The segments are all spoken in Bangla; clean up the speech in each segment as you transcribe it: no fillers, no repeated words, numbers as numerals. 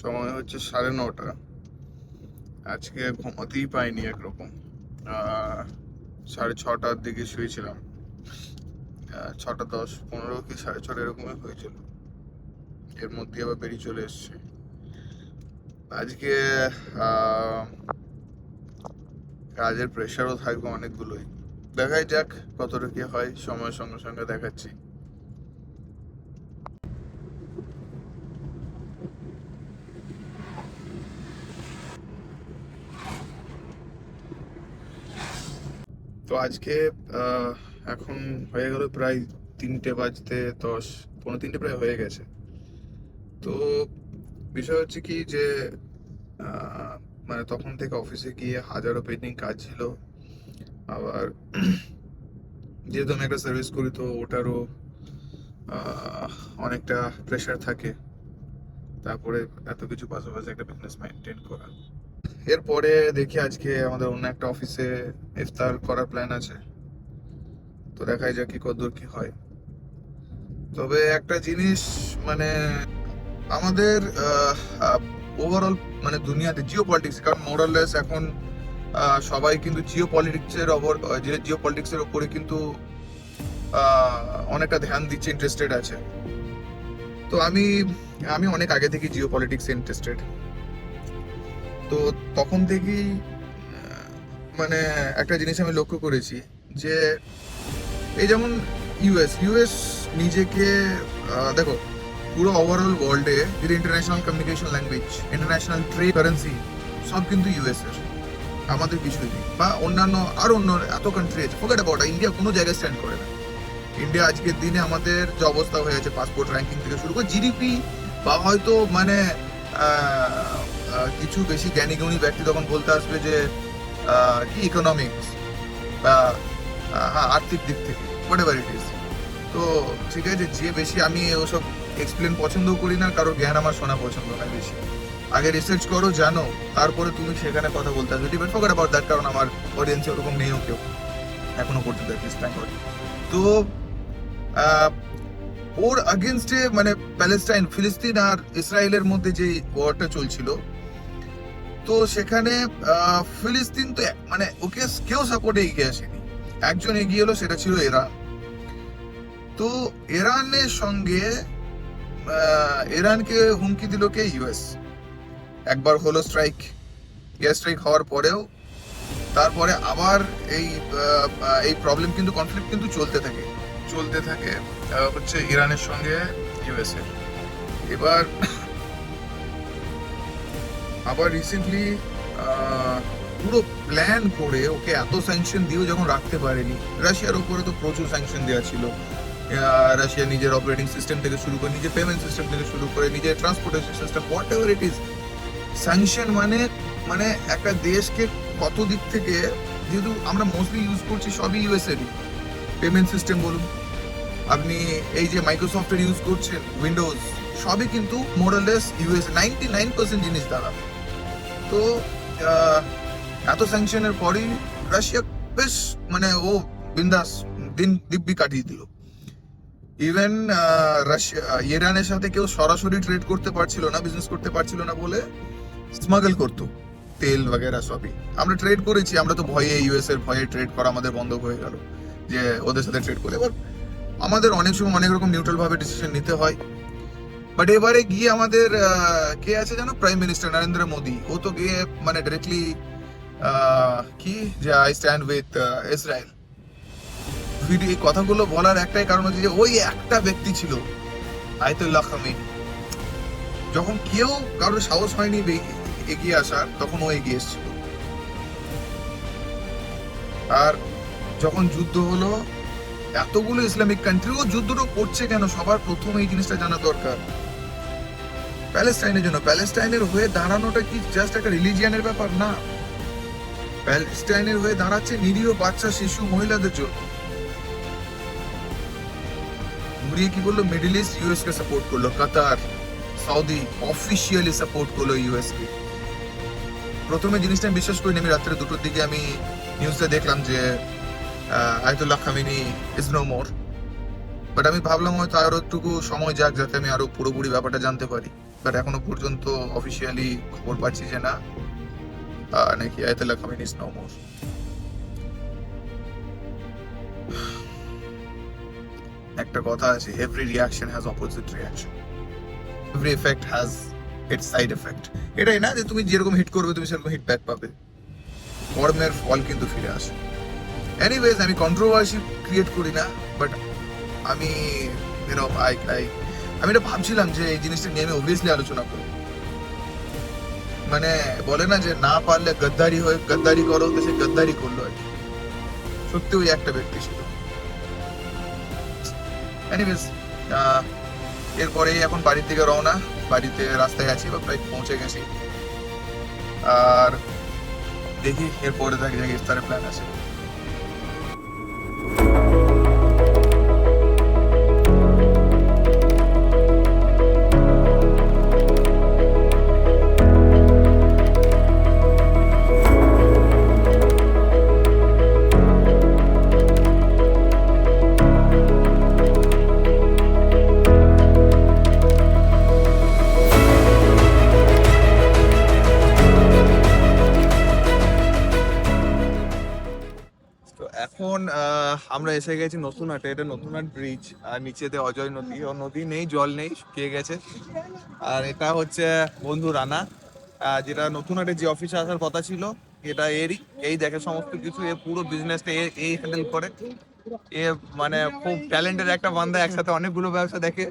সময় হচ্ছে 9:30। আজকে ঘুমাতেই পাইনি একরকম। 6:30টার দিকে শুয়েছিলাম। 6:10, 15 কি 6:30 এরকমই হয়েছিল। এর মধ্যে আবার বেরিয়ে চলে এসছে আজকে। আহ, কাজের প্রেশারও থাকবে অনেকগুলোই। দেখাই যাক কতটা কি হয়, সময়ের সঙ্গে সঙ্গে দেখাচ্ছি। তো আজকে আহ, এখন হয়ে গেল প্রায় 3:10, 3:15 প্রায় হয়ে গেছে। তো বিষয় হচ্ছে কি যে আহ, মানে তখন থেকে অফিসে গিয়ে হাজারো পেন্ডিং কাজ ছিল। আবার যেহেতু আমি একটা সার্ভিস করি, তো ওটারও আহ, অনেকটা প্রেশার থাকে। তারপরে এত কিছু পাশাপাশি একটা বিজনেস মেনটেন করা। এরপরে দেখি আজকে আমাদের অন্য একটা অফিসে ইফতার করার প্ল্যান আছে। তো দেখাই যাক কি কতদূর কি হয়। তবে একটা জিনিস, মানে আমাদের ওভারঅল মানে দুনিয়াতে জিও পলিটিক্স, কারণ মোরাললেস এখন সবাই কিন্তু জিও পলিটিক্সের ওপরে কিন্তু অনেকটা ধ্যান দিচ্ছে, ইন্টারেস্টেড আছে। তো আমি আমি অনেক আগে থেকে জিও পলিটিক্স ইন্টারেস্টেড। তো তখন থেকেই মানে একটা জিনিস আমি লক্ষ্য করেছি যে এই যেমন ইউএস নিজেকে দেখো, পুরো ওভারঅল ওয়ার্ল্ডে যদি international communication language, international trade, currency সব কিন্তু ইউএস এর। আমাদের কিছুই নেই। বা অন্যান্য আর অন্য এত কান্ট্রি আছে, ফরগেট অ্যাবাউট, ইন্ডিয়া কোনো জায়গায় স্ট্যান্ড করে না। ইন্ডিয়া আজকের দিনে আমাদের যে অবস্থা হয়ে আছে, পাসপোর্ট র্যাঙ্কিং থেকে শুরু করে জিডিপি, বা হয়তো মানে কিছু বেশি জ্ঞানী গুণী ব্যক্তি তখন বলতে আসবে যে কি ইকোনমিক্স বা হ্যাঁ আর্থিক দিক থেকে হোয়াট এভার ইট ইজ। তো ঠিক আছে, যে বেশি আমি ওসব এক্সপ্লেন পছন্দও করি না, কারো জ্ঞান আমার শোনা পছন্দ না বেশি। আগে রিসার্চ করো, জানো, তারপরে তুমি সেখানে কথা বলতে আসবে। ডিপেন্ড ফরগেট অ্যাবাউট দ্যাট, কারণ আমার অডিয়েন্সে ওরকম নেইও কেউ এখনো পর্যন্ত থ্যাঙ্ক গড। তো আহ, ওর আগেনস্টে মানে প্যালেস্টাইন, ফিলিস্তিন আর ইসরায়েলের মধ্যে যে ওয়ারটা চলছিল, তো সেখানে ফিলিস্তিন তো মানে ওকে কেউ সাপোর্টে এগিয়ে আসেনি। একজন এগিয়ে এলো, সেটা ছিল ইরান। তো ইরানের সঙ্গে ইরানকে হুমকি দিল কে? ইউএস। একবার হলো স্ট্রাইক, এয়ার স্ট্রাইক হওয়ার পরেও তারপরে আবার এই এই প্রবলেম কিন্তু, কনফ্লিক্ট কিন্তু চলতে থাকে হচ্ছে ইরানের সঙ্গে ইউএস এর। এবার আবার রিসেন্টলি পুরো প্ল্যান করে ওকে এত স্যাংশন দিয়েও যখন রাখতে পারেনি। রাশিয়ার উপরে তো প্রচুর স্যাংশন দেওয়া ছিল। রাশিয়া নিজের অপারেটিং সিস্টেম থেকে শুরু করে, নিজের পেমেন্ট সিস্টেম থেকে শুরু করে, নিজের transportation system, what ever it is. Sanction মানে মানে একটা দেশকে কত দিক থেকে, যেহেতু আমরা মোস্টলি ইউজ করছি সবই ইউএস এরই পেমেন্ট সিস্টেম বলুন, আপনি এই যে মাইক্রোসফটের ইউজ করছেন, উইন্ডোজ, সবই কিন্তু মোরালেস ইউএস 99% জিনিস দ্বারা। তো এত স্যাংশনের পরই রাশিয়া বেশ মানে ও বিন্দাস দিন দিব্যি কাটিয়ে দিল। ইভেন রাশিয়া ইরানের সাথে কেউ সরাসরি ট্রেড করতে পারছিল না, বিজনেস করতে পারছিল না বলে স্মাগল করতো তেল বাগেরা সবই। আমরা ট্রেড করেছি, আমরা তো ভয়ে, ইউএস এর ভয়ে ট্রেড করা আমাদের বন্ধ হয়ে গেল, যে ওদের সাথে ট্রেড করে। এবার আমাদের অনেক সময় অনেক রকম নিউট্রাল ভাবে ডিসিশন নিতে হয়। বাট এবারে গিয়ে আমাদের কে আছে জানো? Prime minister Narendra Modi. ও তো গিয়ে মানে ডাইরেক্টলি কি যে আই স্ট্যান্ড উইথ ইসরায়েল। এই কথাগুলো বলার একটাই কারণ হচ্ছে যে ওই একটা ব্যক্তি ছিল, আয়াতুল্লাহ খামেনি। যখন কেউ কারোর সাহস হয়নি এগিয়ে আসার, তখন ও এগিয়ে এসেছিল। আর যখন যুদ্ধ হলো, এতগুলো ইসলামিক কান্ট্রি, ও যুদ্ধটা করছে কেন? সবার প্রথমে এই জিনিসটা জানা দরকার। প্যালেস্টাইনের জন্য। প্যালেস্টাইনের হয়ে দাঁড়ানোটা কি জাস্ট একটা রিলিজিয়ানের ব্যাপার না। প্যালেস্টাইনের হয়ে দাঁড়াচ্ছে নিরীহ বাচ্চা, শিশু, মহিলাদের জন্য। ঘুরিয়ে কি বললো? মিডল ইস্ট ইউএস কে সাপোর্ট করলো, কাতার, সৌদি অফিসিয়ালি সাপোর্ট করলো ইউএস কে। প্রথমে জিনিসটা আমি বিশ্বাস করিনি। আমি রাত্রে 2টোর দিকে আমি নিউজটা দেখলাম যে Ayatollah Khamenei is no more. But আমি ভাবলাম হয়তো আরো একটুকু সময় যাক, যাতে আমি আরো পুরোপুরি ব্যাপারটা জানতে পারি। বাট এখনো পর্যন্ত অফিসিয়ালি খবর পাচ্ছি যে না, নাকি Ayatollah Khamenei is no more. একটা কথা আছে, every reaction has opposite reaction, every effect has its side effect. এটাই না যে তুমি যেরকম হিট করবে তুমি সেরকম হিট ব্যাক পাবে, কর্মের ফল কিন্তু ফিরে আসে। এনিওয়েজ, আমি কন্ট্রোভার্সি ক্রিয়েট করি না, বাট আমি আমি এটা ভাবছিলাম যে এই জিনিসটা নিয়ে আমি অবভিয়াসলি আলোচনা করব। মানে বলে না যে না পারলে গদ্দারি করো, তো সে গদ্দারি করলো আর কি। সত্যি ওই একটা ব্যক্তি ছিল। এনিওয়েজ, এরপরে এখন বাড়ির দিকে রওনা, বাড়িতে রাস্তায় আছি বা প্রায় পৌঁছে গেছি। আর দেখি এরপরে থাকে জায়গায় ইফতারের প্ল্যান আছে। তো এখন আমরা এসে গেছি নতুন হাটে। এটা নতুন হাট ব্রিজ, আর নিচেতে অজয় নদী। ও নদী নেই, জল নেই, শুকিয়ে গেছে। আর এটা হচ্ছে বন্ধু রানা, যেটা নতুন হাটে যে অফিসে আসার কথা ছিল, এটা এরই। এই দেখে সমস্ত কিছু, এর পুরো বিজনেসটা এই হ্যান্ডেল করে। এ মানে খুব ট্যালেন্টেড একটা বান্দা, একসাথে অনেকগুলো ব্যবসা দেখে।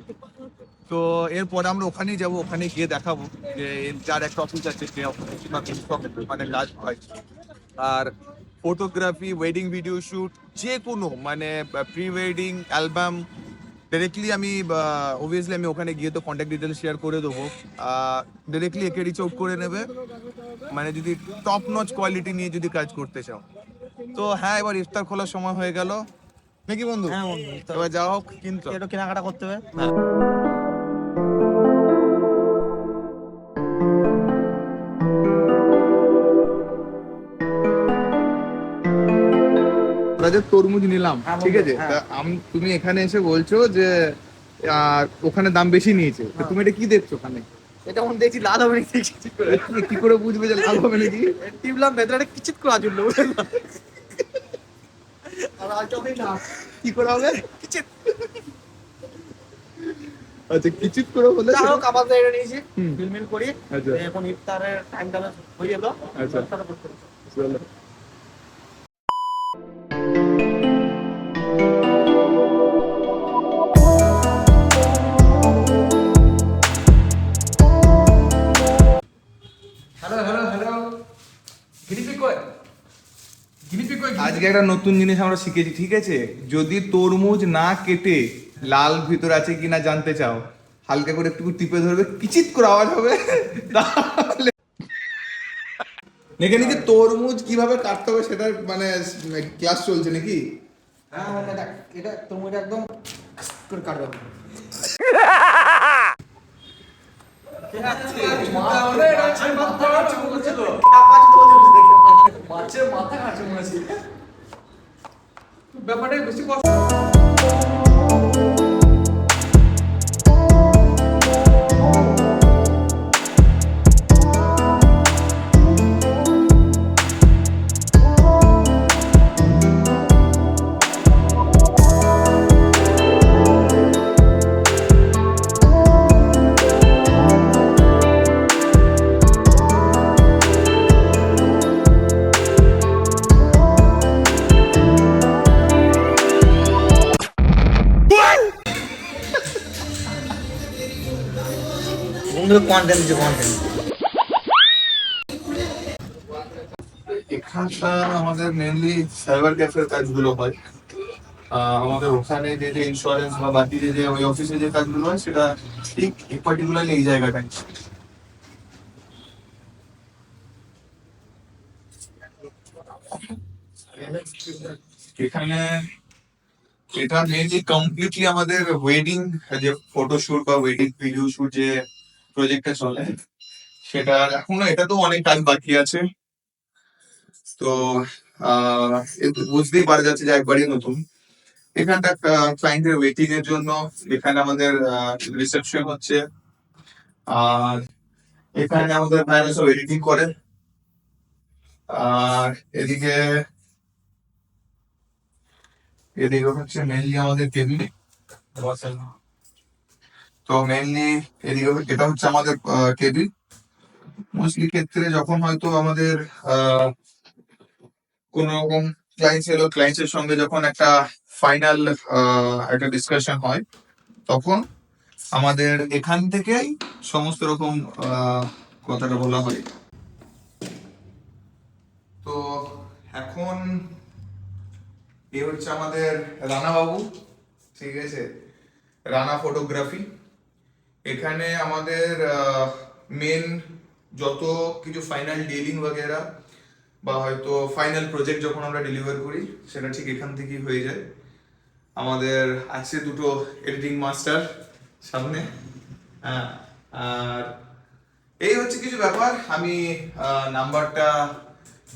তো এরপরে আমরা ওখানেই যাব, ওখানে গিয়ে দেখাবো যে যার একটা অফিস আছে, যে অফিসে মানে কাজ হয়। আর ফটোগ্রাফি, ওয়েডিং ভিডিও শুট, যে কোনো মানে প্রি ওয়েডিং অ্যালবাম, ডিরেক্টলি আমি অবভিয়াসলি আমি ওখানে গিয়ে তো কন্ট্যাক্ট ডিটেলস শেয়ার করে দেবো। ডিরেক্টলি একে রিচ আউট করে নেবে, মানে যদি টপ নচ কোয়ালিটি নিয়ে যদি কাজ করতে চাও। তো হ্যাঁ, এবার ইফতার খোলার সময় হয়ে গেল নাকি বন্ধু? হ্যাঁ বন্ধু, এবার যাওয়া হোক কিন্তু। একটু কেনাকাটা করতে হবে। আমরা যে তরমুজ নিলাম, হ্যাঁ ঠিক বন্ধু, আছে, হ্যাঁ। তা তুমি এখানে এসে বলছো যে ওখানে দাম বেশি নিয়েছে, তো তুমি এটা কি দেখছো ওখানে? এটা মনে দেখছি লাল হবে নাকি কিচিৎ করে। কি করে বুঝবে যে লাভ হবে নাকি? টিপলাম ভেতরে কিচিৎ করে আজুল আর আজ হবে না কি করে হবে? কিচিৎ। আচ্ছা, কিচিৎ করে বলে যা হোক, আবার এটা নিয়েছি, হুম। ফিলমিল করি। আচ্ছা। এখন ইফতারের টাইমটা হয়ে গেল। আচ্ছা। ইফতারটা করতে হবে। চলো। হ্যালো হ্যালো হ্যালো, গিনিপিগ কই? গিনিপিগ কই? আজকে একটা নতুন জিনিস আমরা শিখেছি, ঠিক আছে? যদি তরমুজ না কেটে লাল ভিতর আছে কিনা জানতে চাও, হালকা করে একটু টিপে ধরবে, কিচিৎ করে আওয়াজ হবে, তাহলে এখানে কি তরমুজ কিভাবে কাটতে হবে সেটার মানে ক্লাস চলছে নাকি? হ্যাঁ এটা এটা তুমি একদম করে কাটবে। মাছের মাথা কাটছে মনে হচ্ছে। ব্যাপারটা বেশি কষ্ট। বন্ধু কন্টেন্ট যে কন্টেন্ট এখানটা আমাদের মেনলি সাইবার ক্যাফের কাজগুলো হয়। আমাদের ওখানে যে যে ইন্স্যুরেন্স বা বাকি যে যে ওই অফিসে যে কাজগুলো হয় সেটা ঠিক এই পার্টিকুলারলি এই জায়গাটায়। এখানে এটা মেনলি কমপ্লিটলি আমাদের ওয়েডিং যে ফটোশুট বা ওয়েডিং ভিডিও শুট যে প্রজেক্টটা চলে, সেটা এখনো এটা তো অনেক কাজ বাকি আছে। তো বুঝতেই পারা যাচ্ছে যে একবারই নতুন। এখানটা ক্লায়েন্টের ওয়েটিং এর জন্য এখানে আমাদের রিসেপশন হচ্ছে, আর এখানে আমাদের ভাইরা সব এডিটিং করে। আর এদিকে এদিকে হচ্ছে মেনলি আমাদের টেবিল। তো মেনলি এদিকে এটা হচ্ছে আমাদের টেবিল। মোস্টলি ক্ষেত্রে যখন হয়তো আমাদের কোন রকম ক্লায়েন্টসের সঙ্গে যখন একটা ফাইনাল একটা ডিসকাশন হয়, তখন আমাদের এখান থেকেই সমস্ত রকম কথাটা বলা হয়। তো এখন এ হচ্ছে আমাদের রানা বাবু, ঠিক আছে, রানা ফটোগ্রাফি। এখানে আমাদের মেন যত কিছু ফাইনাল ডিলিং वगैरह বা হয়তো ফাইনাল প্রজেক্ট যখন আমরা ডেলিভার করি, সেটা ঠিক এখান থেকেই হয়ে যায়। আমাদের আছে দুটো এডিটিং মাস্টার সামনে। হ্যাঁ, আর এই হচ্ছে কিছু ব্যাপার। আমি নাম্বারটা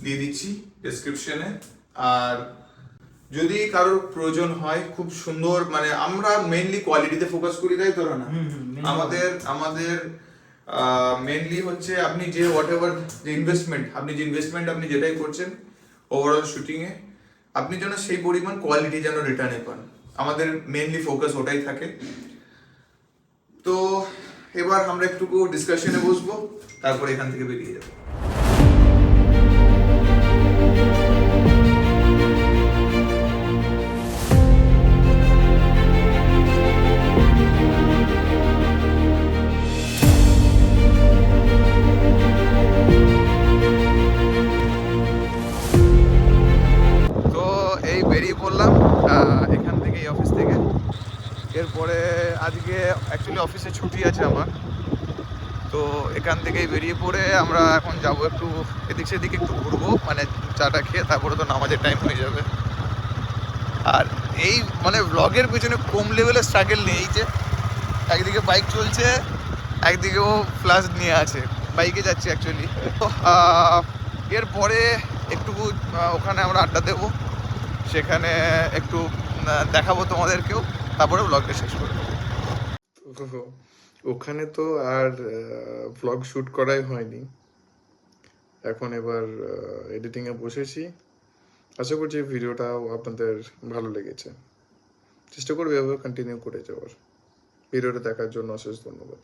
দিয়ে দিচ্ছি ডেসক্রিপশনে। আর যদি কারোর প্রয়োজন হয়, খুব সুন্দর, মানে আমরা মেইনলি কোয়ালিটিতে ফোকাস করি, তাই তো না? আমাদের আমাদের মেইনলি হচ্ছে আপনি যে হোয়াট এভার যে ইনভেস্টমেন্ট আপনি যেটাই করছেন ওভারঅল শুটিং এ, আপনি যেন সেই পরিমাণ কোয়ালিটি যেন রিটার্নে পান। আমাদের মেইনলি ফোকাস ওটাই থাকে। তো এবার আমরা একটু ডিসকাশনে বসবো, তারপর এখান থেকে বেরিয়ে যাবো। তো এই বেরিয়ে পড়লাম এখান থেকে, এই অফিস থেকে। এরপরে আজকে অ্যাকচুয়ালি অফিসে ছুটি আছে আমার, তো এখান থেকেই বেরিয়ে পড়ে আমরা এখন যাব একটু এদিক সেদিক একটু ঘুরবো, মানে চাটা খেয়ে তারপরে তো নামাজের টাইম হয়ে যাবে। আর এই মানে ব্লগের পিছনে কম লেভেলের স্ট্রাগল নেই। এই যে একদিকে বাইক চলছে, একদিকে ও ফ্লাশ নিয়ে আছে, বাইকে যাচ্ছি অ্যাকচুয়ালি। তো এরপরে একটু ওখানে আমরা আড্ডা দেবো, সেখানে একটু দেখাবো তোমাদেরকেও, তারপরে ব্লগটা শেষ করে দেবো। ওখানে তো আর ব্লগ শ্যুট করাই হয়নি, এখন এবার এডিটিংয়ে বসেছি। আশা করছি ভিডিওটাও আপনাদের ভালো লেগেছে। চেষ্টা করবো এভাবে কন্টিনিউ করে যাওয়ার। ভিডিওটা দেখার জন্য অশেষ ধন্যবাদ।